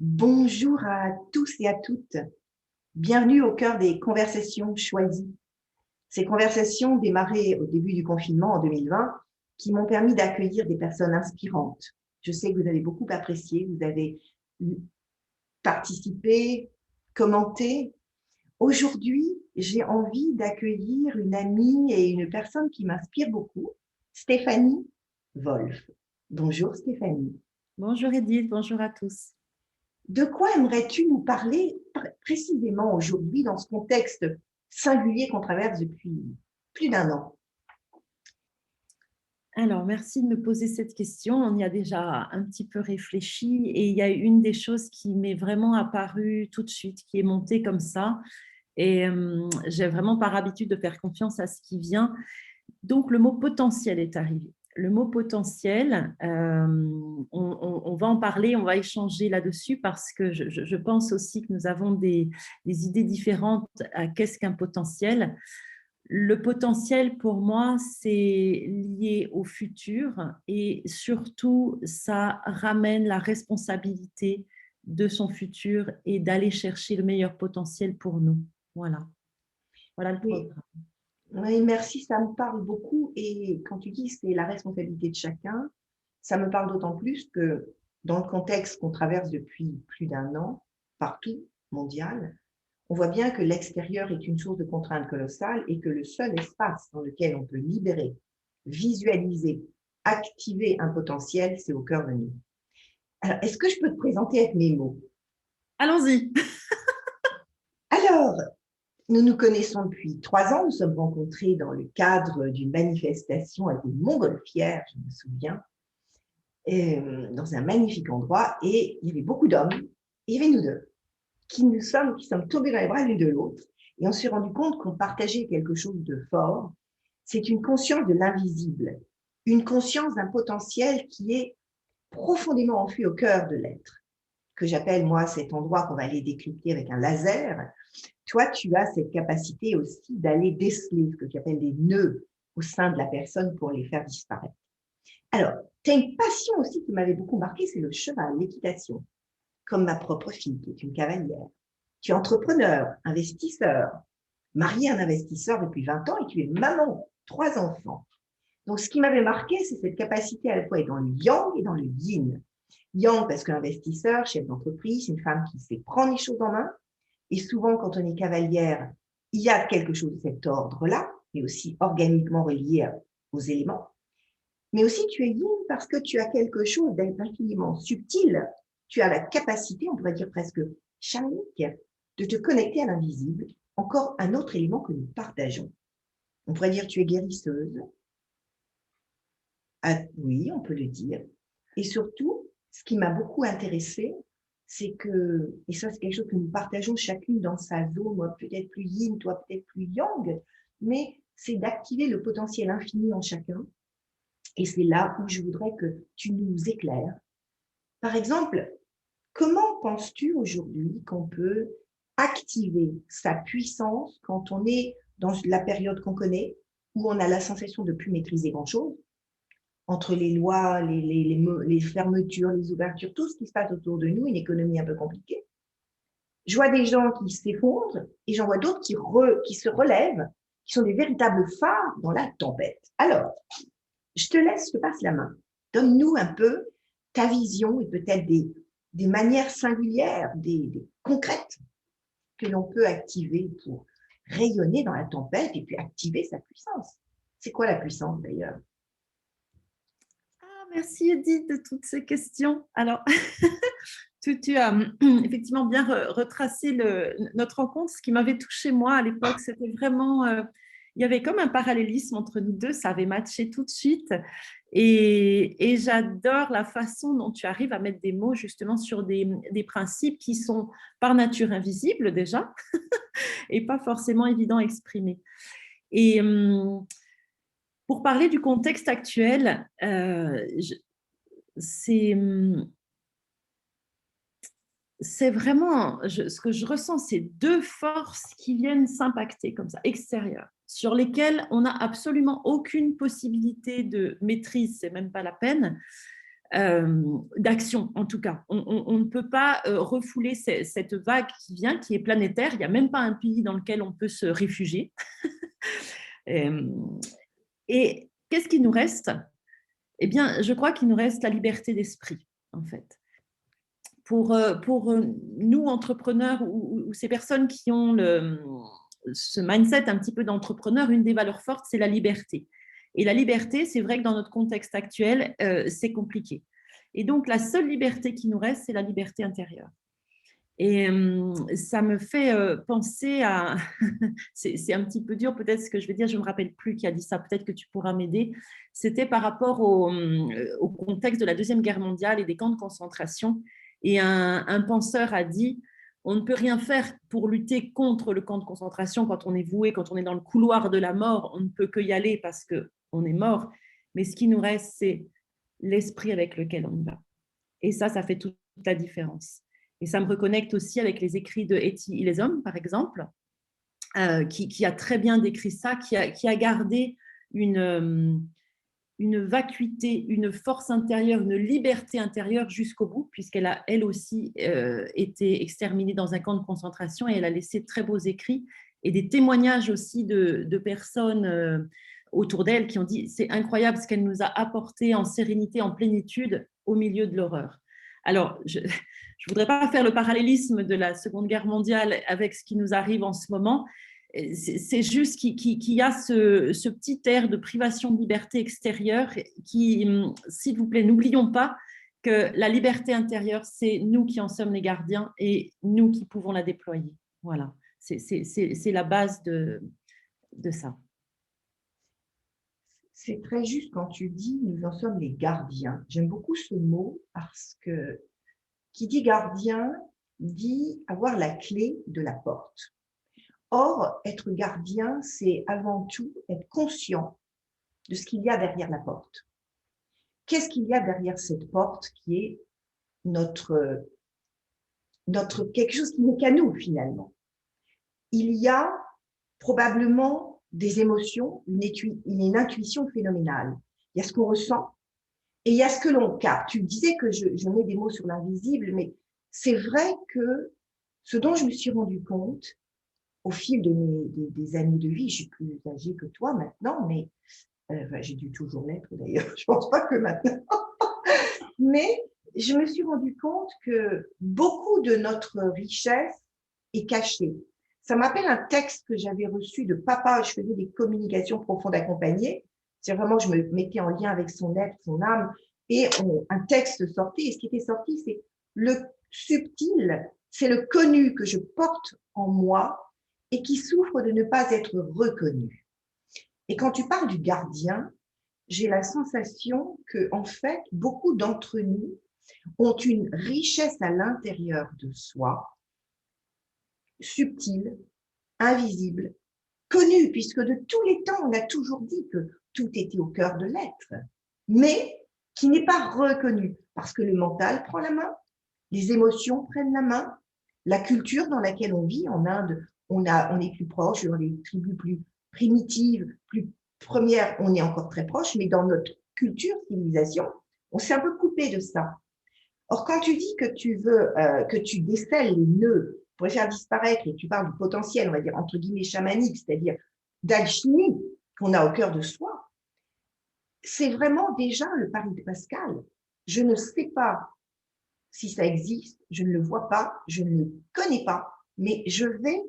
Bonjour à tous et à toutes. Bienvenue au cœur des conversations choisies. Ces conversations démarrées au début du confinement en 2020 qui m'ont permis d'accueillir des personnes inspirantes. Je sais que vous avez beaucoup apprécié, vous avez participé, commenté. Aujourd'hui, j'ai envie d'accueillir une amie et une personne qui m'inspire beaucoup, Stéphanie Wolf. Bonjour Stéphanie. Bonjour Edith, bonjour à tous. De quoi aimerais-tu nous parler précisément aujourd'hui dans ce contexte singulier qu'on traverse depuis plus d'un an? Alors, merci de me poser cette question. On y a déjà un petit peu réfléchi et il y a une des choses qui m'est vraiment apparue tout de suite, qui est montée comme ça. Et j'ai vraiment par habitude de faire confiance à ce qui vient. Donc, le mot potentiel est arrivé. Le mot potentiel, on va en parler, on va échanger là-dessus parce que je pense aussi que nous avons des idées différentes à qu'est-ce qu'un potentiel. Le potentiel, pour moi, c'est lié au futur et surtout, ça ramène la responsabilité de son futur et d'aller chercher le meilleur potentiel pour nous. Voilà, voilà le Oui, programme. oui, merci, ça me parle beaucoup. Et quand tu dis que c'est la responsabilité de chacun, ça me parle d'autant plus que dans le contexte qu'on traverse depuis plus d'un an, partout, mondial, on voit bien que l'extérieur est une source de contrainte colossale et que le seul espace dans lequel on peut libérer, visualiser, activer un potentiel, c'est au cœur de nous. Alors, est-ce que je peux te présenter avec mes mots? Allons-y. Alors, nous nous connaissons depuis 3 ans. Nous sommes rencontrés dans le cadre d'une manifestation avec une montgolfière, je me souviens, dans un magnifique endroit. Et il y avait beaucoup d'hommes. Et il y avait nous deux qui sommes tombés dans les bras l'une de l'autre. Et on s'est rendu compte qu'on partageait quelque chose de fort. C'est une conscience de l'invisible, une conscience d'un potentiel qui est profondément enfui au cœur de l'être, que j'appelle, moi, cet endroit qu'on va aller décrypter avec un laser. Toi, tu as cette capacité aussi d'aller déceler ce que tu appelles des nœuds au sein de la personne pour les faire disparaître. Alors, tu as une passion aussi qui m'avait beaucoup marqué, c'est le cheval, l'équitation, comme ma propre fille, qui est une cavalière. Tu es entrepreneur, investisseur, marié à un investisseur depuis 20 ans et tu es maman, 3 enfants. Donc, ce qui m'avait marqué, c'est cette capacité à la fois être dans le yang et dans le yin. Yang, parce qu'un investisseur, chef d'entreprise, une femme qui sait prendre les choses en main. Et souvent, quand on est cavalière, il y a quelque chose de cet ordre-là, mais aussi organiquement relié aux éléments. Mais aussi, tu es yin parce que tu as quelque chose d'infiniment subtil. Tu as la capacité, on pourrait dire presque chamanique, de te connecter à l'invisible. Encore un autre élément que nous partageons. On pourrait dire que tu es guérisseuse. Ah, oui, on peut le dire. Et surtout, ce qui m'a beaucoup intéressée, c'est que, et ça c'est quelque chose que nous partageons chacune dans sa zone, moi peut-être plus yin, toi peut-être plus yang, mais c'est d'activer le potentiel infini en chacun. Et c'est là où je voudrais que tu nous éclaires. Par exemple, comment penses-tu aujourd'hui qu'on peut activer sa puissance quand on est dans la période qu'on connaît, où on a la sensation de ne plus maîtriser grand-chose, entre les lois, les fermetures, les ouvertures, tout ce qui se passe autour de nous, une économie un peu compliquée. Je vois des gens qui s'effondrent et j'en vois d'autres qui se relèvent, qui sont des véritables phares dans la tempête. Alors, je te passe la main. Donne-nous un peu ta vision et peut-être des manières singulières, des concrètes que l'on peut activer pour rayonner dans la tempête et puis activer sa puissance. C'est quoi la puissance d'ailleurs? Ah, merci Edith de toutes ces questions. Alors, tu as effectivement bien retracé notre rencontre. Ce qui m'avait touchée moi à l'époque, c'était vraiment, il y avait comme un parallélisme entre nous deux, ça avait matché tout de suite. Et j'adore la façon dont tu arrives à mettre des mots justement sur des principes qui sont par nature invisibles déjà et pas forcément évidents à exprimer. Et pour parler du contexte actuel, c'est vraiment, ce que je ressens, c'est deux forces qui viennent s'impacter comme ça, extérieures, sur lesquelles on n'a absolument aucune possibilité de maîtrise, c'est même pas la peine. d'action en tout cas. On ne peut pas refouler cette vague qui vient, qui est planétaire. Il n'y a même pas un pays dans lequel on peut se réfugier. Et qu'est-ce qui nous reste? Eh bien, je crois qu'il nous reste la liberté d'esprit, en fait. Pour nous, entrepreneurs, ou ces personnes qui ont ce mindset un petit peu d'entrepreneur, une des valeurs fortes, c'est la liberté. Et la liberté, c'est vrai que dans notre contexte actuel, c'est compliqué. Et donc, la seule liberté qui nous reste, c'est la liberté intérieure. Et ça me fait penser à… c'est un petit peu dur peut-être ce que je vais dire, je ne me rappelle plus qui a dit ça, peut-être que tu pourras m'aider. C'était par rapport au contexte de la Deuxième Guerre mondiale et des camps de concentration. Et un penseur a dit, on ne peut rien faire pour lutter contre le camp de concentration quand on est voué, quand on est dans le couloir de la mort, on ne peut que y aller parce qu'on est mort. Mais ce qui nous reste, c'est l'esprit avec lequel on y va. Et ça fait toute la différence. Et ça me reconnecte aussi avec les écrits de Etty Hillesum, par exemple, qui a très bien décrit ça, qui a gardé une vacuité, une force intérieure, une liberté intérieure jusqu'au bout, puisqu'elle a, elle aussi, été exterminée dans un camp de concentration et elle a laissé de très beaux écrits et des témoignages aussi de personnes autour d'elle qui ont dit « c'est incroyable ce qu'elle nous a apporté en sérénité, en plénitude au milieu de l'horreur ». Alors, je ne voudrais pas faire le parallélisme de la Seconde Guerre mondiale avec ce qui nous arrive en ce moment. C'est juste qu'il y a ce petit air de privation de liberté extérieure qui, s'il vous plaît, n'oublions pas que la liberté intérieure, c'est nous qui en sommes les gardiens et nous qui pouvons la déployer. Voilà, c'est la base de ça. C'est très juste quand tu dis « nous en sommes les gardiens ». J'aime beaucoup ce mot parce que qui dit gardien dit avoir la clé de la porte. Or, être gardien, c'est avant tout être conscient de ce qu'il y a derrière la porte. Qu'est-ce qu'il y a derrière cette porte qui est notre quelque chose qui n'est qu'à nous finalement? Il y a probablement des émotions, une intuition phénoménale. Il y a ce qu'on ressent et il y a ce que l'on capte. Tu disais que je mets des mots sur l'invisible, mais c'est vrai que ce dont je me suis rendu compte au fil des années de vie, je suis plus âgée que toi maintenant, mais j'ai dû toujours l'être d'ailleurs, je pense pas que maintenant, mais je me suis rendu compte que beaucoup de notre richesse est cachée. Ça m'appelle un texte que j'avais reçu de papa, je faisais des communications profondes accompagnées, c'est vraiment, je me mettais en lien avec son être, son âme, et un texte sortait, et ce qui était sorti, c'est le subtil, c'est le connu que je porte en moi et qui souffre de ne pas être reconnu. Et quand tu parles du gardien, j'ai la sensation que, en fait, beaucoup d'entre nous ont une richesse à l'intérieur de soi, subtile, invisible, connue, puisque de tous les temps, on a toujours dit que tout était au cœur de l'être, mais qui n'est pas reconnue, parce que le mental prend la main, les émotions prennent la main, la culture dans laquelle on vit, en Inde, on est plus proche, dans les tribus plus primitives, plus premières, on est encore très proche, mais dans notre culture, civilisation, on s'est un peu coupé de ça. Or, quand tu dis que tu veux, que tu décèles les nœuds pour les faire disparaître, et tu parles du potentiel, on va dire, entre guillemets, chamanique, c'est-à-dire d'alchimie qu'on a au cœur de soi, c'est vraiment déjà le pari de Pascal. Je ne sais pas si ça existe, je ne le vois pas, je ne le connais pas, mais je vais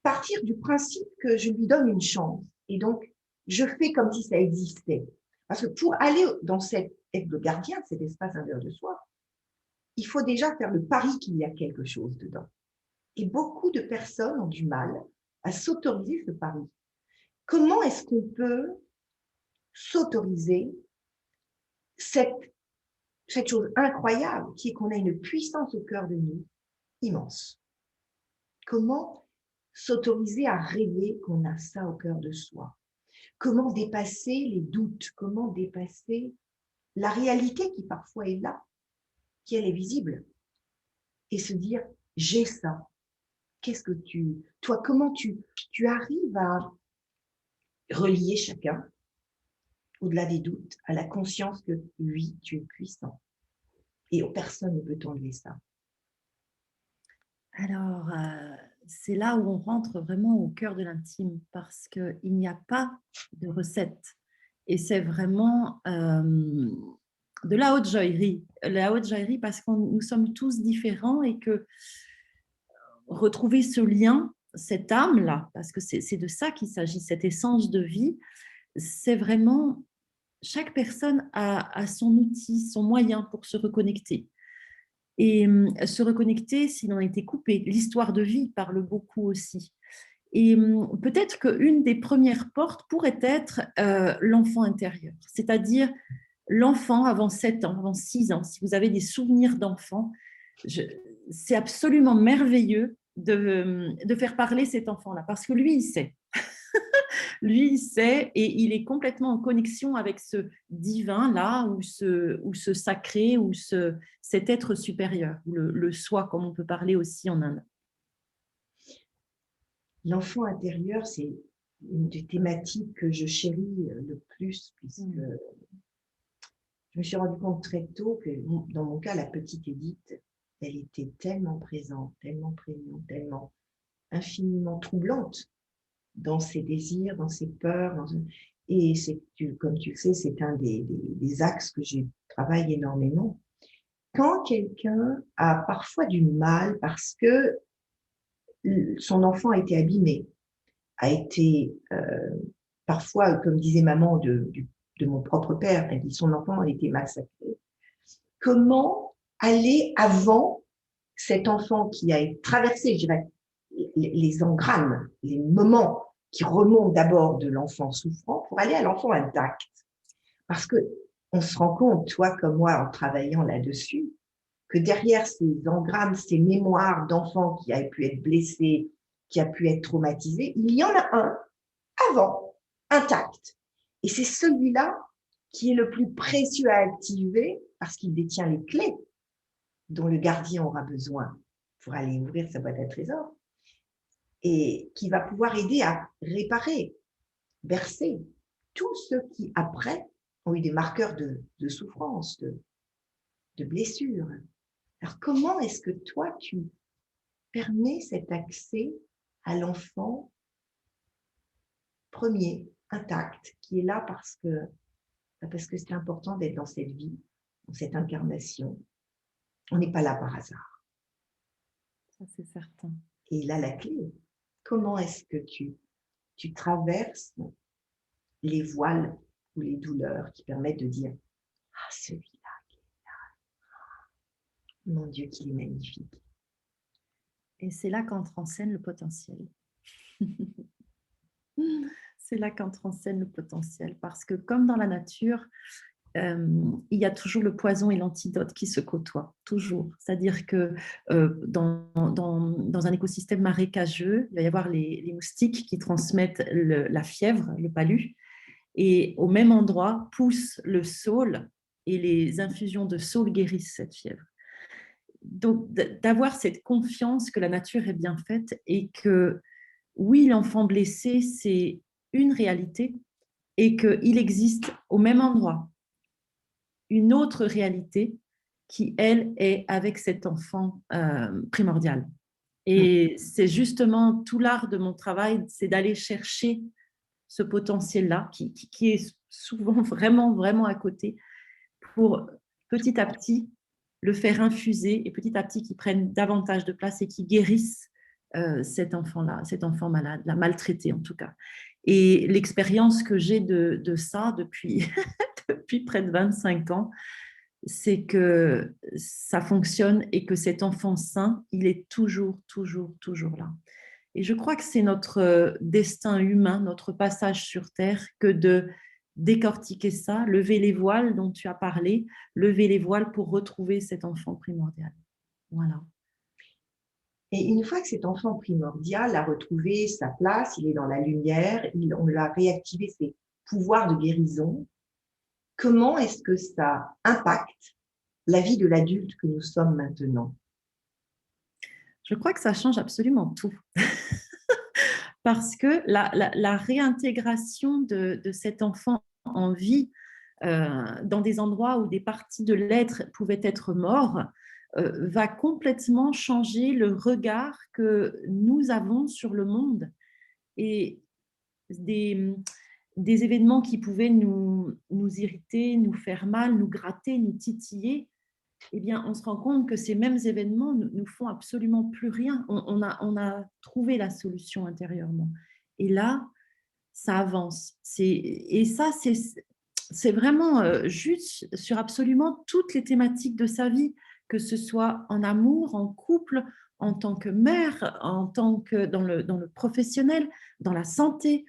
partir du principe que je lui donne une chance. Et donc, je fais comme si ça existait. Parce que pour aller dans être le gardien de cet espace intérieur de soi, il faut déjà faire le pari qu'il y a quelque chose dedans. Et beaucoup de personnes ont du mal à s'autoriser ce pari. Comment est-ce qu'on peut s'autoriser cette chose incroyable qui est qu'on a une puissance au cœur de nous immense? Comment s'autoriser à rêver qu'on a ça au cœur de soi? Comment dépasser les doutes? Comment dépasser la réalité qui parfois est là, qui elle est visible, et se dire j'ai ça. Qu'est-ce que toi, comment tu arrives à relier chacun au-delà des doutes, à la conscience que oui, tu es puissant. Et personne ne peut t'enlever ça. Alors, c'est là où on rentre vraiment au cœur de l'intime parce qu'il n'y a pas de recette. Et c'est vraiment de la haute joaillerie. La haute joaillerie parce que nous sommes tous différents et que retrouver ce lien, cette âme-là, parce que c'est de ça qu'il s'agit, cette essence de vie, c'est vraiment, chaque personne a son outil, son moyen pour se reconnecter. Et se reconnecter s'il en a été coupé. L'histoire de vie parle beaucoup aussi. Et peut-être qu'une des premières portes pourrait être l'enfant intérieur, c'est-à-dire l'enfant avant 7 ans, avant 6 ans. Si vous avez des souvenirs d'enfant, c'est absolument merveilleux de faire parler cet enfant-là, parce que lui, il sait. Lui, il sait et il est complètement en connexion avec ce divin-là, ou ce sacré, ou cet être supérieur, le soi, comme on peut parler aussi en Inde. L'enfant intérieur, c'est une des thématiques que je chéris le plus, puisque je me suis rendu compte très tôt que, dans mon cas, la petite Édith, elle était tellement présente, tellement prégnante, tellement infiniment troublante dans ses désirs, dans ses peurs. Et comme tu le sais, c'est un des axes que je travaille énormément. Quand quelqu'un a parfois du mal parce que son enfant a été abîmé, a été parfois, comme disait maman de mon propre père, elle dit son enfant a été massacré. Comment aller avant cet enfant qui a traversé, je dirais, les engrammes, les moments qui remontent d'abord de l'enfant souffrant pour aller à l'enfant intact. Parce que on se rend compte, toi comme moi, en travaillant là-dessus, que derrière ces engrammes, ces mémoires d'enfants qui a pu être blessés, qui a pu être traumatisés, il y en a un avant, intact. Et c'est celui-là qui est le plus précieux à activer parce qu'il détient les clés dont le gardien aura besoin pour aller ouvrir sa boîte à trésors et qui va pouvoir aider à réparer, bercer tous ceux qui, après, ont eu des marqueurs de souffrance, de blessures. Alors, comment est-ce que toi, tu permets cet accès à l'enfant premier, intact, qui est là parce que c'est important d'être dans cette vie, dans cette incarnation. On n'est pas là par hasard. Ça, c'est certain. Et là, la clé, comment est-ce que tu traverses les voiles ou les douleurs qui permettent de dire « Ah, celui-là, mon Dieu, qu'il est magnifique !» Et c'est là qu'entre en scène le potentiel. C'est là qu'entre en scène le potentiel. Parce que comme dans la nature, il y a toujours le poison et l'antidote qui se côtoient, toujours. C'est-à-dire que dans un écosystème marécageux, il va y avoir les moustiques qui transmettent la fièvre, le palu, et au même endroit pousse le saule, et les infusions de saule guérissent cette fièvre. Donc, d'avoir cette confiance que la nature est bien faite et que, oui, l'enfant blessé, c'est une réalité et qu'il existe au même endroit une autre réalité qui, elle, est avec cet enfant primordial. Et c'est justement tout l'art de mon travail, c'est d'aller chercher ce potentiel-là qui est souvent vraiment, vraiment à côté pour petit à petit le faire infuser et petit à petit qu'il prenne davantage de place et qu'il guérisse cet enfant-là, cet enfant malade, la maltraité en tout cas. Et l'expérience que j'ai de ça depuis, depuis près de 25 ans, c'est que ça fonctionne et que cet enfant sain, il est toujours, toujours, toujours là. Et je crois que c'est notre destin humain, notre passage sur Terre, que de décortiquer ça, lever les voiles dont tu as parlé, lever les voiles pour retrouver cet enfant primordial. Voilà. Et une fois que cet enfant primordial a retrouvé sa place, il est dans la lumière, on lui a réactivé ses pouvoirs de guérison, comment est-ce que ça impacte la vie de l'adulte que nous sommes maintenant? Je crois que ça change absolument tout. Parce que la réintégration de cet enfant en vie dans des endroits où des parties de l'être pouvaient être morts, va complètement changer le regard que nous avons sur le monde. Et des, des événements qui pouvaient nous irriter, nous faire mal, nous gratter, nous titiller, eh bien, on se rend compte que ces mêmes événements ne nous font absolument plus rien. On a trouvé la solution intérieurement. Et là, ça avance. Et ça, c'est vraiment juste sur absolument toutes les thématiques de sa vie, que ce soit en amour, en couple, en tant que mère, en tant que dans le professionnel, dans la santé.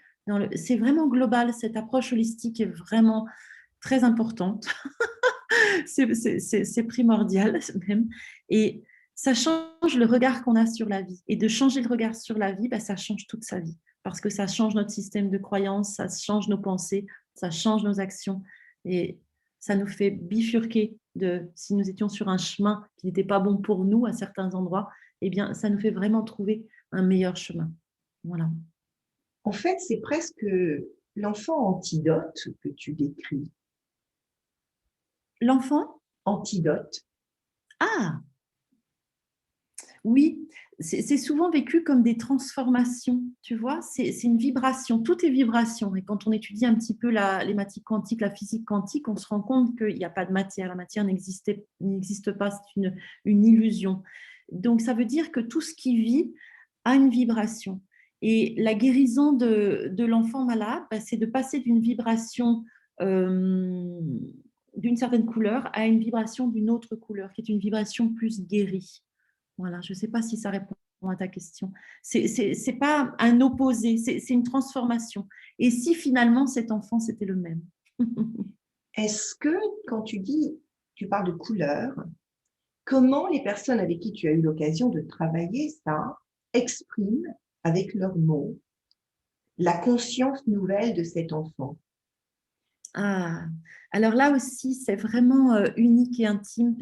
C'est vraiment global. Cette approche holistique est vraiment très importante. C'est primordial même. Et ça change le regard qu'on a sur la vie. Et de changer le regard sur la vie, bah, ça change toute sa vie. Parce que ça change notre système de croyance, ça change nos pensées, ça change nos actions. Et ça nous fait bifurquer si nous étions sur un chemin qui n'était pas bon pour nous à certains endroits, eh bien, ça nous fait vraiment trouver un meilleur chemin. Voilà. En fait, c'est presque l'enfant antidote que tu décris. L'enfant? Antidote. Ah, oui, c'est souvent vécu comme des transformations, tu vois, c'est une vibration, tout est vibration. Et quand on étudie un petit peu les mathématiques quantiques, la physique quantique, on se rend compte qu'il n'y a pas de matière, la matière n'existe pas, c'est une illusion. Donc ça veut dire que tout ce qui vit a une vibration. Et la guérison de l'enfant malade, bah, c'est de passer d'une vibration d'une certaine couleur à une vibration d'une autre couleur, qui est une vibration plus guérie. Voilà, je ne sais pas si ça répond à ta question. C'est pas un opposé, c'est une transformation. Et si finalement cet enfant, c'était le même? Est-ce que quand tu parles de couleur, comment les personnes avec qui tu as eu l'occasion de travailler ça expriment avec leurs mots la conscience nouvelle de cet enfant? Ah, alors là aussi, c'est vraiment unique et intime.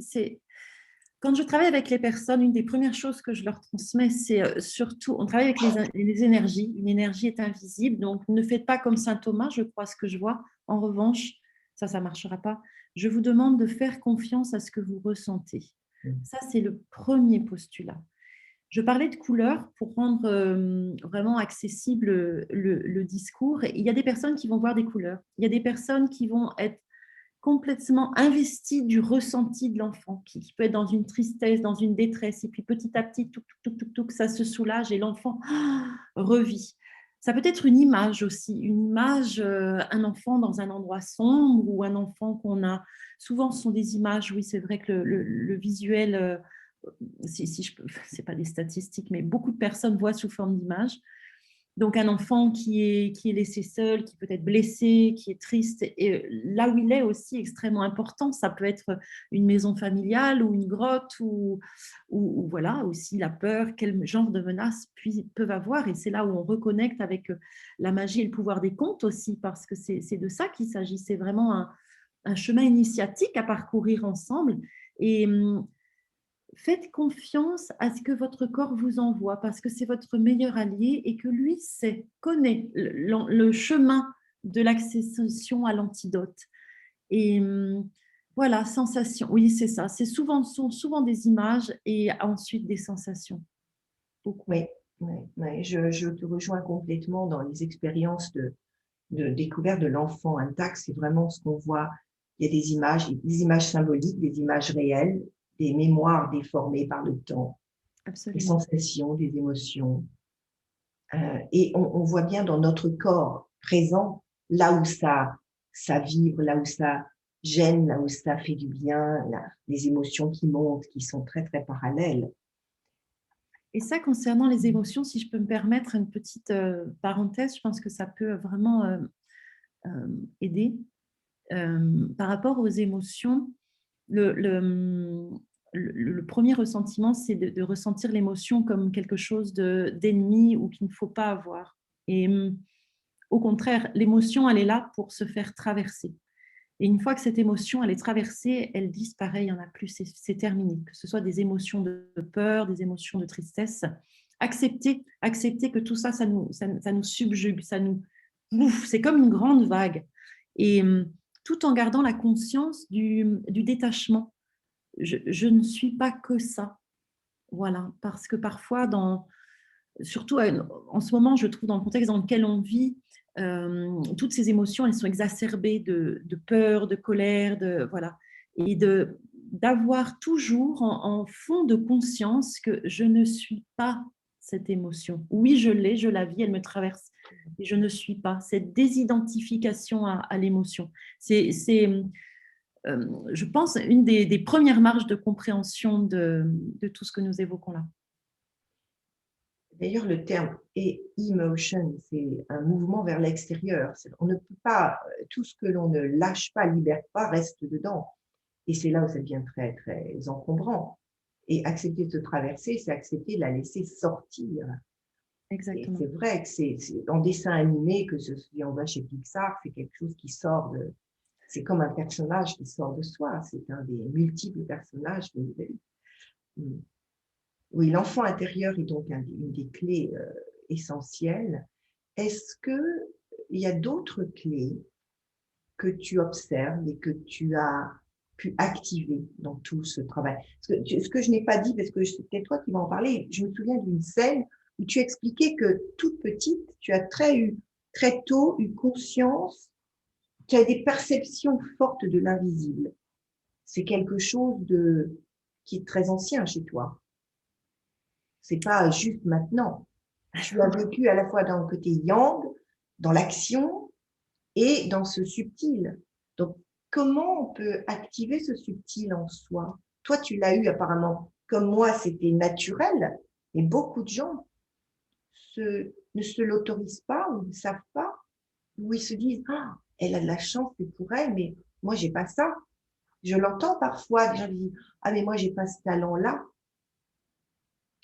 Quand je travaille avec les personnes, une des premières choses que je leur transmets, c'est surtout, on travaille avec les énergies. Une énergie est invisible, donc ne faites pas comme saint Thomas, je crois ce que je vois. En revanche, ça ne marchera pas. Je vous demande de faire confiance à ce que vous ressentez. Ça, c'est le premier postulat. Je parlais de couleurs pour rendre vraiment accessible le discours. Il y a des personnes qui vont voir des couleurs. Il y a des personnes qui vont être complètement investies du ressenti de l'enfant, qui peut être dans une tristesse, dans une détresse, et puis petit à petit, ça se soulage et l'enfant revit. Ça peut être une image aussi, une image, un enfant dans un endroit sombre ou un enfant qu'on a. Souvent, ce sont des images, oui, c'est vrai que le visuel, si je peux, c'est pas des statistiques, mais beaucoup de personnes voient sous forme d'image. Donc, un enfant qui est laissé seul, qui peut être blessé, qui est triste, et là où il est aussi extrêmement important, ça peut être une maison familiale ou une grotte, ou voilà, aussi la peur, quel genre de menaces peuvent avoir. Et c'est là où on reconnecte avec la magie et le pouvoir des contes aussi, parce que c'est de ça qu'il s'agit. C'est vraiment un chemin initiatique à parcourir ensemble. Et faites confiance à ce que votre corps vous envoie parce que c'est votre meilleur allié et que lui connaît le chemin de l'accession à l'antidote. Et voilà, sensation. Oui, c'est ça. Sont souvent des images et ensuite des sensations. Beaucoup. Oui, je te rejoins complètement dans les expériences de découverte de l'enfant intact. C'est vraiment ce qu'on voit. Il y a des images symboliques, des images réelles, des mémoires déformées par le temps, Absolument. des sensations, des émotions. Et on voit bien dans notre corps présent, là où ça vibre, là où ça gêne, là où ça fait du bien, les émotions qui montent, qui sont très, très parallèles. Et ça, concernant les émotions, si je peux me permettre une petite parenthèse, je pense que ça peut vraiment aider. Par rapport aux émotions, le premier ressentiment, c'est de ressentir l'émotion comme quelque chose d'ennemi ou qu'il ne faut pas avoir. Et au contraire, l'émotion, elle est là pour se faire traverser. Et une fois que cette émotion, elle est traversée, elle disparaît, il n'y en a plus, c'est terminé. Que ce soit des émotions de peur, des émotions de tristesse, accepter que tout ça, ça nous subjugue, c'est comme une grande vague. et tout en gardant la conscience du détachement. Je ne suis pas que ça. Voilà, parce que parfois, surtout en ce moment, je trouve dans le contexte dans lequel on vit, toutes ces émotions, elles sont exacerbées de peur, de colère, voilà, et d'avoir toujours en fond de conscience que je ne suis pas cette émotion. Oui, je l'ai, je la vis, elle me traverse, et je ne suis pas. Cette désidentification à l'émotion. C'est, je pense, une des premières marges de compréhension de tout ce que nous évoquons là. D'ailleurs, le terme emotion, c'est un mouvement vers l'extérieur. On ne peut pas, tout ce que l'on ne lâche pas, libère pas, reste dedans. Et c'est là où ça devient très, très encombrant. Et accepter de se traverser, c'est accepter de la laisser sortir. Exactement. Et c'est vrai que c'est en dessin animé, que si on va chez Pixar, c'est quelque chose qui sort de... C'est comme un personnage qui sort de soi. C'est un des multiples personnages de la vie. Oui, l'enfant intérieur est donc une des clés essentielles. Est-ce qu'il y a d'autres clés que tu observes et que tu as pu activer dans tout ce travail? Ce que je n'ai pas dit, parce que c'était toi qui m'en en parler, je me souviens d'une scène où tu expliquais que toute petite, tu as très tôt eu conscience, tu as des perceptions fortes de l'invisible. C'est quelque chose qui est très ancien chez toi. C'est pas juste maintenant. Tu as vécu à la fois dans le côté yang, dans l'action et dans ce subtil. Donc, comment on peut activer ce subtil en soi? Toi, tu l'as eu apparemment. Comme moi, c'était naturel. Et beaucoup de gens ne se l'autorisent pas ou ne savent pas. Ou ils se disent, ah, elle a de la chance, c'est pour elle, mais moi, j'ai pas ça. Je l'entends parfois, des gens disent, ah, mais moi, j'ai pas ce talent-là.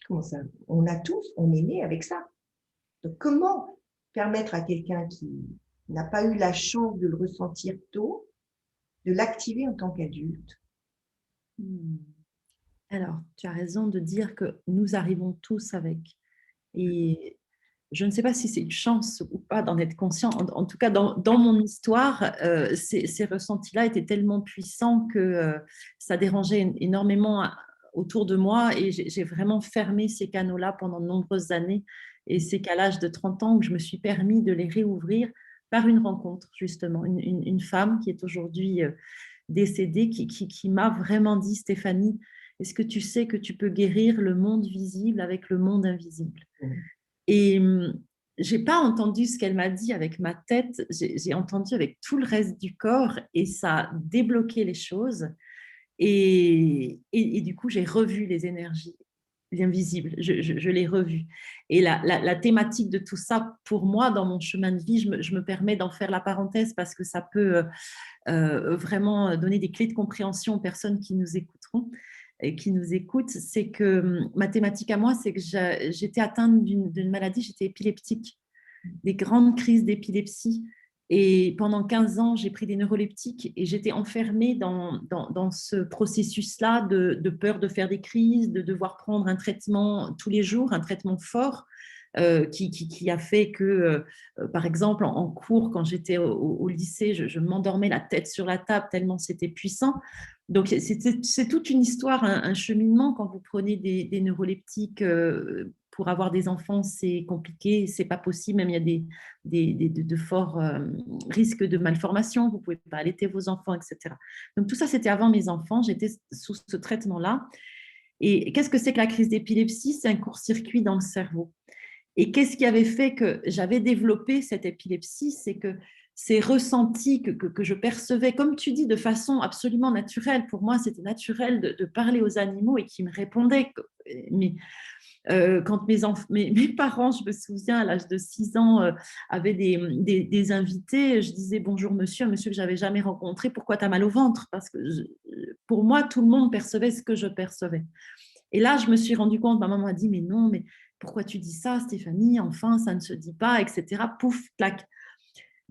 Comment ça? On a tous, on est né avec ça. Donc, comment permettre à quelqu'un qui n'a pas eu la chance de le ressentir tôt, de l'activer en tant qu'adulte? Alors, tu as raison de dire que nous arrivons tous avec. Et je ne sais pas si c'est une chance ou pas d'en être conscient. En tout cas, dans mon histoire, ces ressentis-là étaient tellement puissants que ça dérangeait énormément autour de moi et j'ai vraiment fermé ces canaux-là pendant de nombreuses années. Et c'est qu'à l'âge de 30 ans que je me suis permis de les réouvrir par une rencontre, justement. Une femme qui est aujourd'hui décédée qui m'a vraiment dit, Stéphanie, est-ce que tu sais que tu peux guérir le monde visible avec le monde invisible? Et je n'ai pas entendu ce qu'elle m'a dit avec ma tête, j'ai entendu avec tout le reste du corps et ça a débloqué les choses. Et du coup, j'ai revu les énergies, l'invisible, je l'ai revu. Et la thématique de tout ça, pour moi, dans mon chemin de vie, je me permets d'en faire la parenthèse parce que ça peut vraiment donner des clés de compréhension aux personnes qui nous écouteront et qui nous écoutent. C'est que ma thématique à moi, c'est que j'étais atteinte d'une maladie, j'étais épileptique, des grandes crises d'épilepsie. Et pendant 15 ans, j'ai pris des neuroleptiques et j'étais enfermée dans ce processus-là de peur de faire des crises, de devoir prendre un traitement tous les jours, un traitement fort. Qui a fait que, par exemple, en cours, quand j'étais au lycée, je m'endormais la tête sur la table tellement c'était puissant. Donc, c'est toute une histoire, un cheminement. Quand vous prenez des neuroleptiques pour avoir des enfants, c'est compliqué, c'est pas possible. Même il y a de forts risques de malformation. Vous pouvez pas allaiter vos enfants, etc. Donc, tout ça, c'était avant mes enfants. J'étais sous ce traitement-là. Et qu'est-ce que c'est que la crise d'épilepsie? C'est un court-circuit dans le cerveau. Et qu'est-ce qui avait fait que j'avais développé cette épilepsie? C'est que ces ressentis que je percevais, comme tu dis, de façon absolument naturelle. Pour moi, c'était naturel de parler aux animaux et qui me répondaient. Mais quand mes parents, je me souviens, à l'âge de 6 ans, avaient des invités, je disais bonjour monsieur, un monsieur que j'avais jamais rencontré, pourquoi tu as mal au ventre? Parce que pour moi, tout le monde percevait ce que je percevais. Et là, je me suis rendu compte, ma maman m'a dit, mais non, mais pourquoi tu dis ça, Stéphanie? Enfin, ça ne se dit pas, etc. Pouf, clac.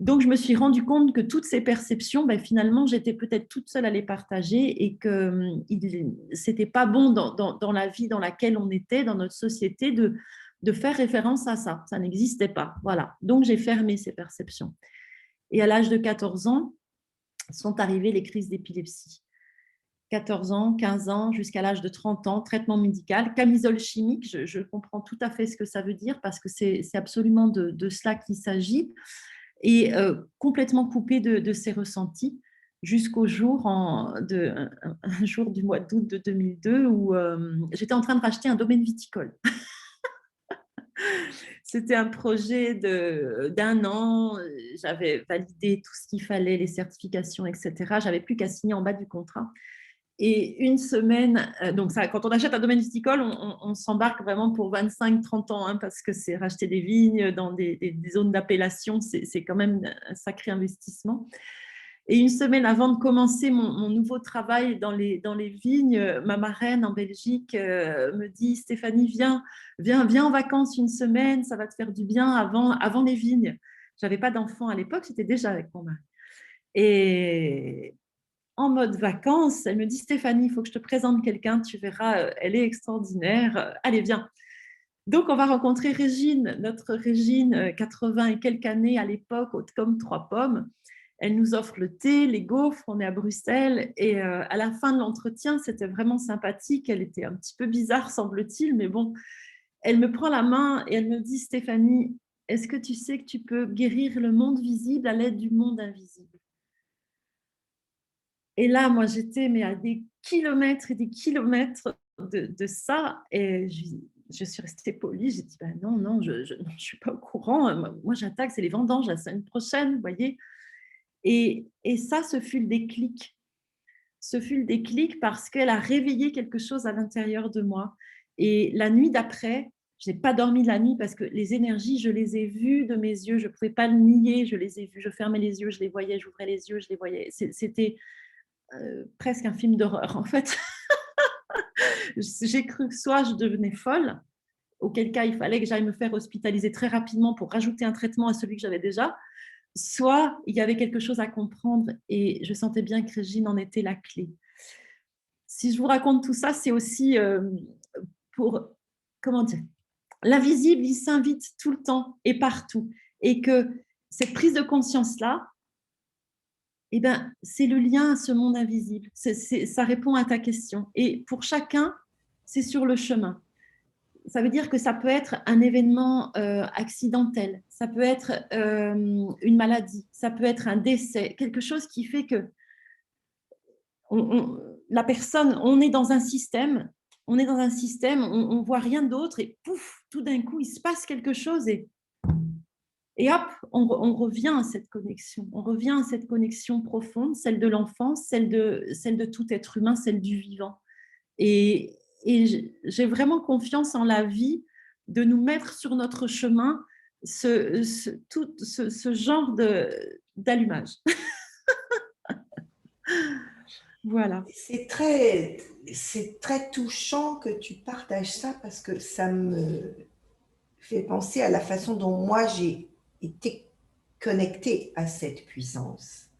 Donc, je me suis rendu compte que toutes ces perceptions, ben, finalement, j'étais peut-être toute seule à les partager et que c'était pas bon dans la vie dans laquelle on était, dans notre société, de faire référence à ça. Ça n'existait pas. Voilà. Donc, j'ai fermé ces perceptions. Et à l'âge de 14 ans, sont arrivées les crises d'épilepsie. 14 ans, 15 ans, jusqu'à l'âge de 30 ans, traitement médical, camisole chimique, je comprends tout à fait ce que ça veut dire parce que c'est absolument de cela qu'il s'agit, et complètement coupé de ses ressentis jusqu'au jour, un jour du mois d'août de 2002 où j'étais en train de racheter un domaine viticole. C'était un projet d'un an, j'avais validé tout ce qu'il fallait, les certifications, etc. J'avais plus qu'à signer en bas du contrat. Et une semaine, donc ça, quand on achète un domaine viticole, on s'embarque vraiment pour 25-30 ans, hein, parce que c'est racheter des vignes dans des zones d'appellation, c'est quand même un sacré investissement. Et une semaine avant de commencer mon nouveau travail dans les vignes, ma marraine en Belgique me dit: Stéphanie, viens en vacances une semaine, ça va te faire du bien avant les vignes. Je n'avais pas d'enfant à l'époque, j'étais déjà avec mon mari. Et en mode vacances, elle me dit: Stéphanie, il faut que je te présente quelqu'un, tu verras, elle est extraordinaire, allez, viens. Donc, on va rencontrer Régine, notre Régine, 80 et quelques années à l'époque, haute comme 3 pommes. Elle nous offre le thé, les gaufres, on est à Bruxelles. Et à la fin de l'entretien, c'était vraiment sympathique. Elle était un petit peu bizarre, semble-t-il, mais bon, elle me prend la main et elle me dit: Stéphanie, est-ce que tu sais que tu peux guérir le monde visible à l'aide du monde invisible? Et là, moi, j'étais mais à des kilomètres et des kilomètres de ça. Et je suis restée polie. J'ai dit: ben non, non, je ne suis pas au courant. Moi, j'attaque, c'est les vendanges la semaine prochaine, vous voyez. Et ça, ce fut le déclic. Ce fut le déclic parce qu'elle a réveillé quelque chose à l'intérieur de moi. Et la nuit d'après, je n'ai pas dormi la nuit parce que les énergies, je les ai vues de mes yeux. Je ne pouvais pas le nier. Je les ai vues. Je fermais les yeux, je les voyais. J'ouvrais les yeux, je les voyais. C'était presque un film d'horreur, en fait. J'ai cru que soit je devenais folle, auquel cas il fallait que j'aille me faire hospitaliser très rapidement pour rajouter un traitement à celui que j'avais déjà, soit il y avait quelque chose à comprendre et je sentais bien que Régine en était la clé. Si je vous raconte tout ça, c'est aussi pour, comment dire, l'invisible, il s'invite tout le temps et partout. Et que cette prise de conscience-là, eh ben, c'est le lien à ce monde invisible. Ça répond à ta question. Et pour chacun, c'est sur le chemin. Ça veut dire que ça peut être un événement accidentel, ça peut être une maladie, ça peut être un décès, quelque chose qui fait que la personne, on est dans un système, on voit rien d'autre et pouf, tout d'un coup, il se passe quelque chose et hop, on revient à cette connexion. On revient à cette connexion profonde, celle de l'enfance, celle de tout être humain, celle du vivant. Et j'ai vraiment confiance en la vie de nous mettre sur notre chemin tout ce genre d'allumage. Voilà. C'est très touchant que tu partages ça parce que ça me fait penser à la façon dont moi j'ai été connectée à cette puissance.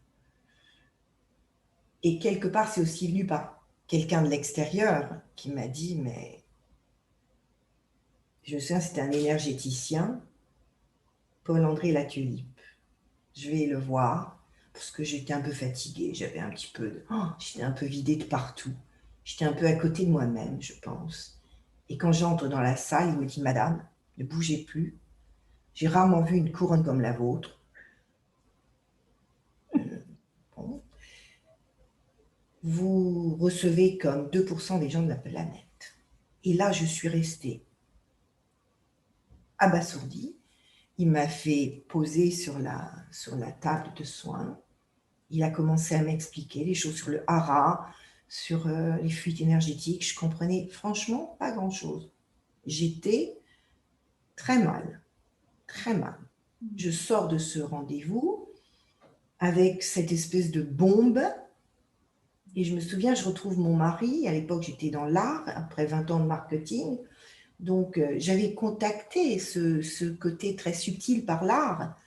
Et quelque part, c'est aussi venu par quelqu'un de l'extérieur qui m'a dit, mais je me souviens, c'était un énergéticien, Paul-André Latulipe. Je vais le voir parce que j'étais un peu fatiguée, j'étais un peu vidée de partout. J'étais un peu à côté de moi-même, je pense. Et quand j'entre dans la salle, il me dit: Madame, ne bougez plus. J'ai rarement vu une couronne comme la vôtre. Bon. Vous recevez comme 2% des gens de la planète. Et là, je suis restée abasourdie. Il m'a fait poser sur la table de soins. Il a commencé à m'expliquer les choses sur le hara, sur les fuites énergétiques. Je comprenais franchement pas grand-chose. J'étais très mal, très mal. Je sors de ce rendez-vous avec cette espèce de bombe. Et je me souviens, je retrouve mon mari. À l'époque, j'étais dans l'art, après 20 ans de marketing. Donc, j'avais contacté ce côté très subtil par l'art.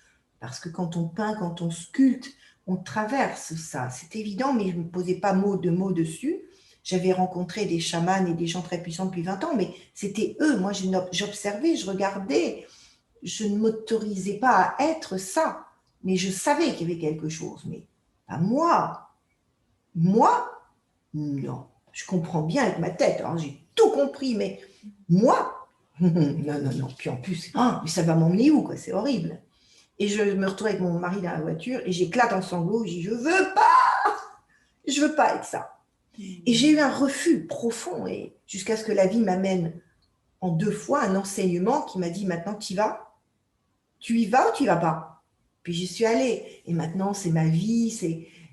Parce que quand on peint, quand on sculpte, on traverse ça. C'est évident, mais je ne me posais pas de mots dessus. J'avais rencontré des chamans et des gens très puissants depuis 20 ans, mais c'était eux. Moi, j'observais, je regardais. Je ne m'autorisais pas à être ça. mais je savais qu'il y avait quelque chose. Mais pas moi. Moi, non. Je comprends bien avec ma tête, hein, j'ai tout compris, mais moi, non, non, non. Puis en plus, mais ça va m'emmener où, quoi? C'est horrible. Et je me retrouve avec mon mari dans la voiture et j'éclate en sanglots. Je dis, je veux pas être ça. Et j'ai eu un refus profond, et jusqu'à ce que la vie m'amène en 2 fois un enseignement qui m'a dit, maintenant tu y vas, tu y vas ou tu y vas pas? Puis j'y suis allée. Et maintenant, c'est ma vie,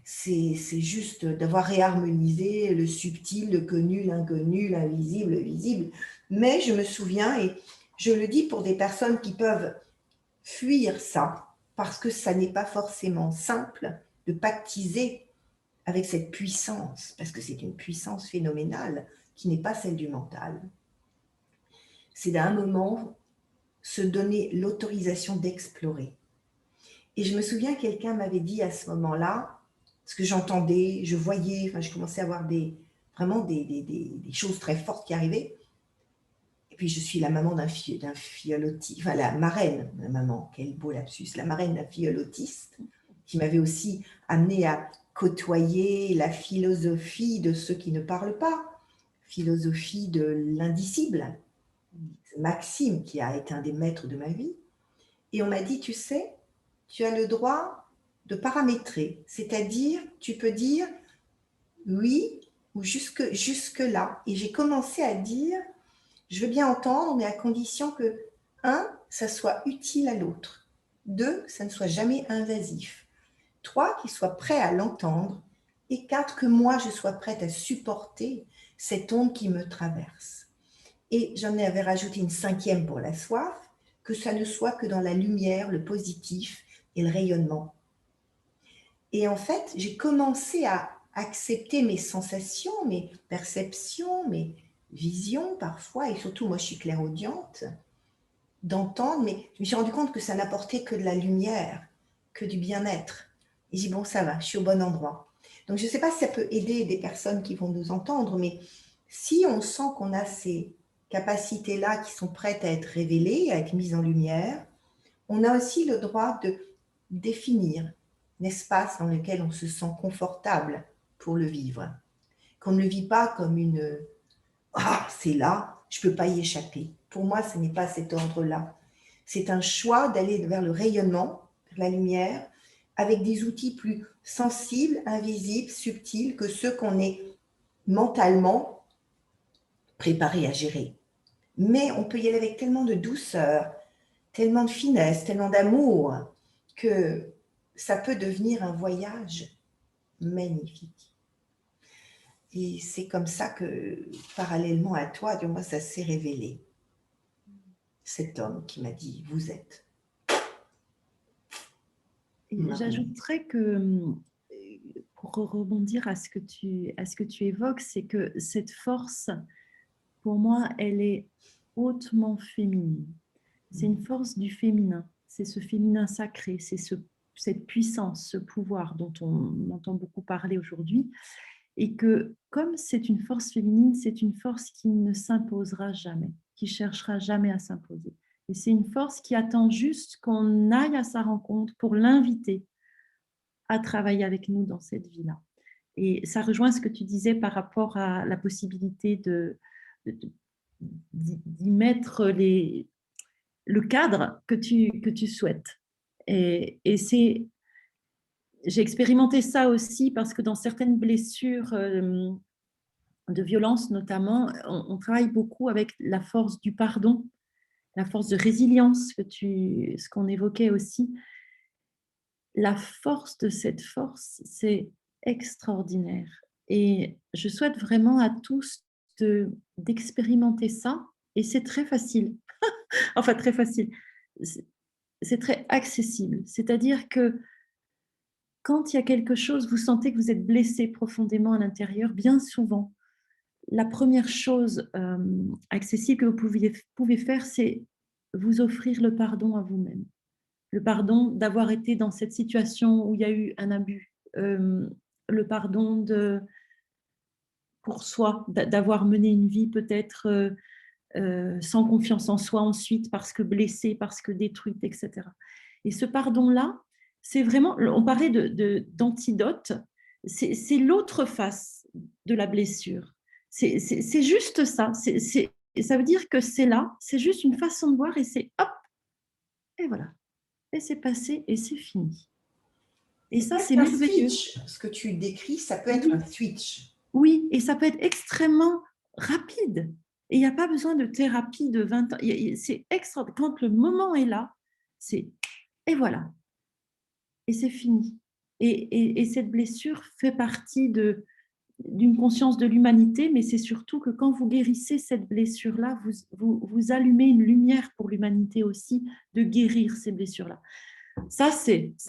c'est juste d'avoir réharmonisé le subtil, le connu, l'inconnu, l'invisible, le visible. Mais je me souviens, et je le dis pour des personnes qui peuvent fuir ça, parce que ça n'est pas forcément simple de pactiser avec cette puissance, parce que c'est une puissance phénoménale qui n'est pas celle du mental. C'est d'un moment se donner l'autorisation d'explorer. Et je me souviens, quelqu'un m'avait dit à ce moment-là, parce que j'entendais, je voyais, enfin, je commençais à avoir vraiment des choses très fortes qui arrivaient. Et puis, je suis la maman d'un filleul autiste, enfin, la marraine, la maman, quel beau lapsus, la marraine d'un filleul autiste, qui m'avait aussi amené à côtoyer la philosophie de ceux qui ne parlent pas, philosophie de l'indicible. C'est Maxime qui a été un des maîtres de ma vie. Et on m'a dit, tu sais, tu as le droit de paramétrer, c'est-à-dire tu peux dire oui ou jusque là. Et j'ai commencé à dire, je veux bien entendre, mais à condition que, 1, ça soit utile à l'autre, 2, que ça ne soit jamais invasif, 3, qu'il soit prêt à l'entendre, et 4, que moi je sois prête à supporter cette onde qui me traverse. Et j'en avais rajouté une 5e pour la soif, que ça ne soit que dans la lumière, le positif et le rayonnement. Et en fait, j'ai commencé à accepter mes sensations, mes perceptions, mes visions parfois, et surtout moi je suis clairaudiente, d'entendre, mais je me suis rendu compte que ça n'apportait que de la lumière, que du bien-être. Et j'ai dit, bon, ça va, je suis au bon endroit. Donc je ne sais pas si ça peut aider des personnes qui vont nous entendre, mais si on sent qu'on a ces capacités-là qui sont prêtes à être révélées, à être mises en lumière, on a aussi le droit de définir un espace dans lequel on se sent confortable pour le vivre. Qu'on ne le vit pas comme une « Ah, c'est là, je ne peux pas y échapper ». Pour moi, ce n'est pas cet ordre-là. C'est un choix d'aller vers le rayonnement, vers la lumière, avec des outils plus sensibles, invisibles, subtils que ceux qu'on est mentalement préparé à gérer. Mais on peut y aller avec tellement de douceur, tellement de finesse, tellement d'amour, que ça peut devenir un voyage magnifique. Et c'est comme ça que, parallèlement à toi, moi, ça s'est révélé. Cet homme qui m'a dit, vous êtes. J'ajouterais que, pour rebondir à ce que tu évoques, c'est que cette force, pour moi, elle est hautement féminine. C'est une force du féminin, c'est ce féminin sacré, c'est cette puissance, ce pouvoir dont on entend beaucoup parler aujourd'hui. Et que comme c'est une force féminine, c'est une force qui ne s'imposera jamais, qui cherchera jamais à s'imposer. Et c'est une force qui attend juste qu'on aille à sa rencontre pour l'inviter à travailler avec nous dans cette vie-là. Et ça rejoint ce que tu disais par rapport à la possibilité d'y mettre le cadre que tu souhaites. Et j'ai expérimenté ça aussi parce que dans certaines blessures de violence notamment, on travaille beaucoup avec la force du pardon, la force de résilience, ce qu'on évoquait aussi. La force de cette force, c'est extraordinaire. Et je souhaite vraiment à tous d'expérimenter ça. Et c'est très facile. Enfin, très facile. C'est très accessible. C'est-à-dire que quand il y a quelque chose, vous sentez que vous êtes blessé profondément à l'intérieur, bien souvent, la première chose accessible que vous pouvez faire, c'est vous offrir le pardon à vous-même. Le pardon d'avoir été dans cette situation où il y a eu un abus. Le pardon pour soi, d'avoir mené une vie peut-être sans confiance en soi ensuite, parce que blessée, parce que détruite, etc. Et ce pardon-là, c'est vraiment, on parlait d'antidote, c'est l'autre face de la blessure. C'est juste ça. Ça veut dire que c'est là, c'est juste une façon de voir et c'est hop, et voilà. Et c'est passé et c'est fini. Et ça, c'est merveilleux. Switch. Ce que tu décris, ça peut être un switch. Oui, et ça peut être extrêmement rapide. Et il n'y a pas besoin de thérapie de 20 ans. C'est extra. Quand le moment est là, c'est et voilà. Et c'est fini. Et cette blessure fait partie d'une conscience de l'humanité, mais c'est surtout que quand vous guérissez cette blessure-là, vous allumez une lumière pour l'humanité aussi de guérir ces blessures-là. Ça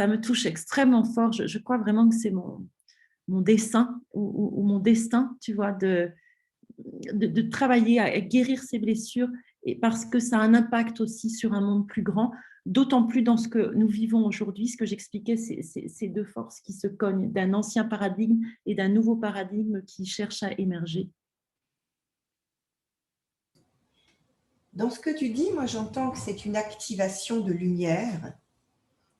me touche extrêmement fort. Je crois vraiment que c'est mon dessein ou mon destin, tu vois, de travailler à guérir ces blessures et parce que ça a un impact aussi sur un monde plus grand, d'autant plus dans ce que nous vivons aujourd'hui. Ce que j'expliquais, c'est ces deux forces qui se cognent, d'un ancien paradigme et d'un nouveau paradigme qui cherche à émerger. Dans ce que tu dis, moi j'entends que c'est une activation de lumière.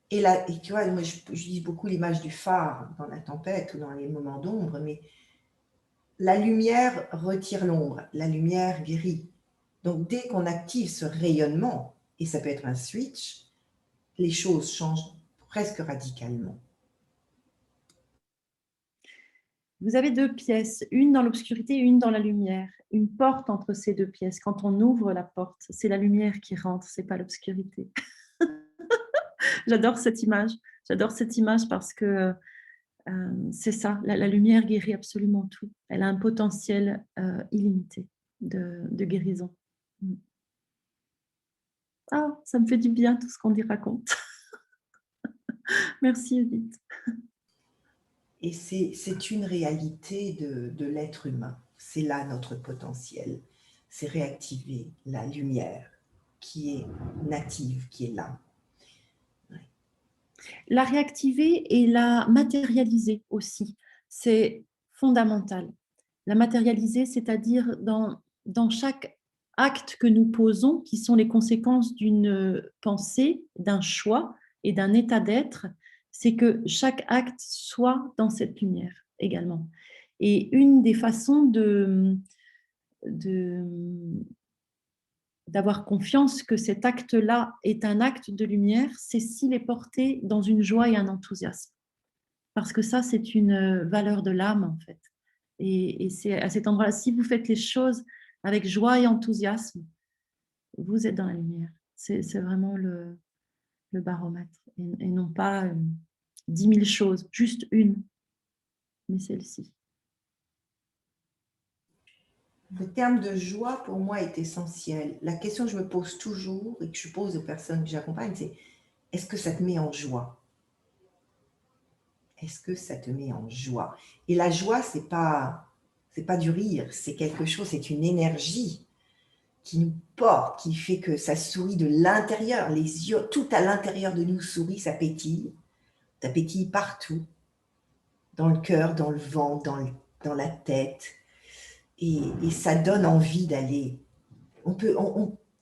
Et, là, et tu vois, moi j'utilise beaucoup l'image du phare dans la tempête ou dans les moments d'ombre, mais la lumière retire l'ombre, la lumière guérit. Donc dès qu'on active ce rayonnement, et ça peut être un switch, les choses changent presque radicalement. Vous avez deux pièces, une dans l'obscurité et une dans la lumière. Une porte entre ces deux pièces. Quand on ouvre la porte, c'est la lumière qui rentre, c'est pas l'obscurité. J'adore cette image. J'adore cette image parce que c'est ça, la lumière guérit absolument tout. Elle a un potentiel illimité de guérison. Ah, ça me fait du bien tout ce qu'on y raconte. Merci Edith. Et c'est une réalité de l'être humain. C'est là notre potentiel. C'est réactiver la lumière qui est native, qui est là. Ouais. La réactiver et la matérialiser aussi, c'est fondamental. La matérialiser, c'est-à-dire dans chaque acte que nous posons, qui sont les conséquences d'une pensée, d'un choix et d'un état d'être, c'est que chaque acte soit dans cette lumière également. Et une des façons d'avoir confiance que cet acte-là est un acte de lumière, c'est s'il est porté dans une joie et un enthousiasme. Parce que ça, c'est une valeur de l'âme, en fait. Et c'est à cet endroit-là, si vous faites les choses avec joie et enthousiasme, vous êtes dans la lumière. C'est vraiment le baromètre. Et non pas 10 000 choses, juste une, mais celle-ci. Le terme de joie, pour moi, est essentiel. La question que je me pose toujours et que je pose aux personnes que j'accompagne, c'est est-ce que ça te met en joie? Est-ce que ça te met en joie? Et la joie, c'est pas du rire, c'est quelque chose, c'est une énergie qui nous porte, qui fait que ça sourit de l'intérieur. Les yeux, tout à l'intérieur de nous sourit, ça pétille partout, dans le cœur, dans le ventre, dans la tête. Et ça donne envie d'aller.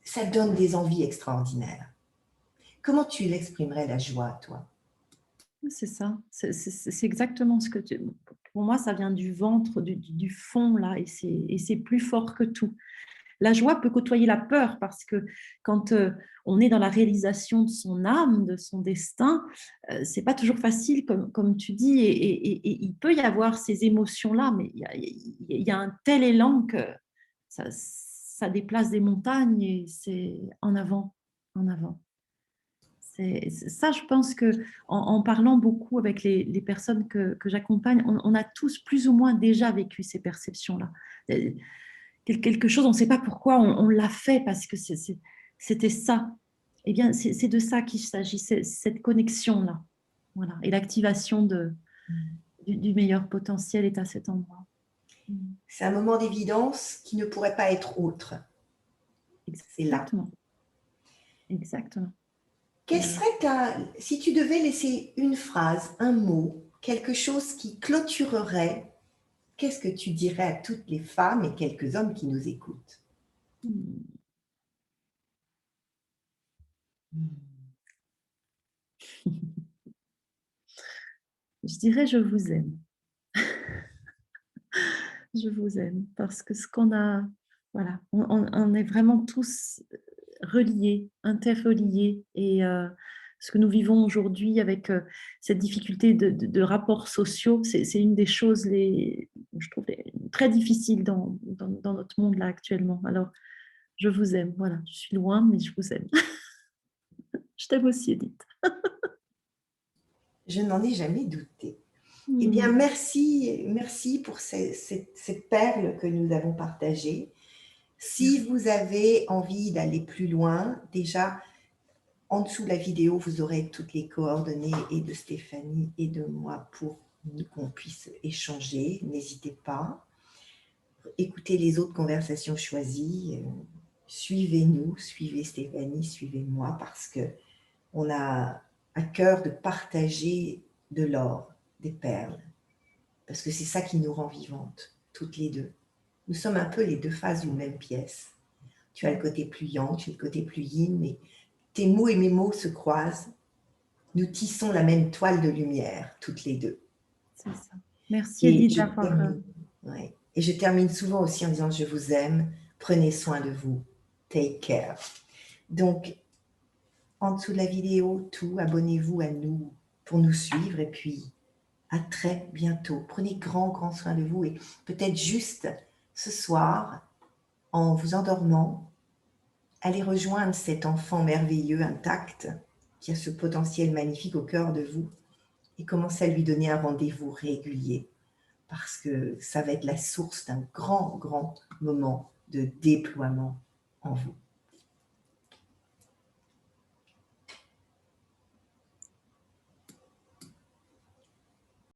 Ça donne des envies extraordinaires. Comment tu l'exprimerais, la joie, toi? C'est ça, c'est exactement ce que tu... Pour moi, ça vient du ventre, du fond, là, et c'est plus fort que tout. La joie peut côtoyer la peur parce que quand on est dans la réalisation de son âme, de son destin, c'est pas toujours facile, comme tu dis, et il peut y avoir ces émotions-là, mais il y a un tel élan que ça déplace des montagnes et c'est en avant, en avant. Ça, je pense que en parlant beaucoup avec les personnes que j'accompagne, on a tous plus ou moins déjà vécu ces perceptions-là. Quelque chose, on ne sait pas pourquoi on l'a fait parce que c'était ça. Eh bien, c'est de ça qu'il s'agit, cette connexion-là. Voilà. Et l'activation du meilleur potentiel est à cet endroit. C'est un moment d'évidence qui ne pourrait pas être autre. C'est là. Exactement. Quelle serait si tu devais laisser une phrase, un mot, quelque chose qui clôturerait, qu'est-ce que tu dirais à toutes les femmes et quelques hommes qui nous écoutent? Je dirais je vous aime. Je vous aime parce que ce qu'on a, voilà, on est vraiment tous reliés, interreliés et ce que nous vivons aujourd'hui avec cette difficulté de rapports sociaux, c'est une des choses, je trouve, très difficiles dans notre monde là actuellement. Alors, je vous aime, voilà, je suis loin, mais je vous aime. Je t'aime aussi, Edith. Je n'en ai jamais douté. Eh bien, Hmm. merci pour cette perle que nous avons partagée. Si vous avez envie d'aller plus loin, déjà, en dessous de la vidéo, vous aurez toutes les coordonnées et de Stéphanie et de moi pour qu'on puisse échanger. N'hésitez pas. Écoutez les autres conversations choisies. Suivez-nous, suivez Stéphanie, suivez-moi parce qu'on a à cœur de partager de l'or, des perles. Parce que c'est ça qui nous rend vivantes, toutes les deux. Nous sommes un peu les deux faces d'une même pièce. Tu as le côté plus yang, tu as le côté plus yin, mais tes mots et mes mots se croisent. Nous tissons la même toile de lumière, toutes les deux. C'est ça. Merci Et Edith je d'avoir. termine, ouais. Et je termine souvent aussi en disant je vous aime, prenez soin de vous, take care. Donc, en dessous de la vidéo, tout, abonnez-vous à nous pour nous suivre et puis à très bientôt. Prenez grand soin de vous et peut-être juste ce soir, en vous endormant, allez rejoindre cet enfant merveilleux, intact, qui a ce potentiel magnifique au cœur de vous et commencez à lui donner un rendez-vous régulier parce que ça va être la source d'un grand moment de déploiement en vous.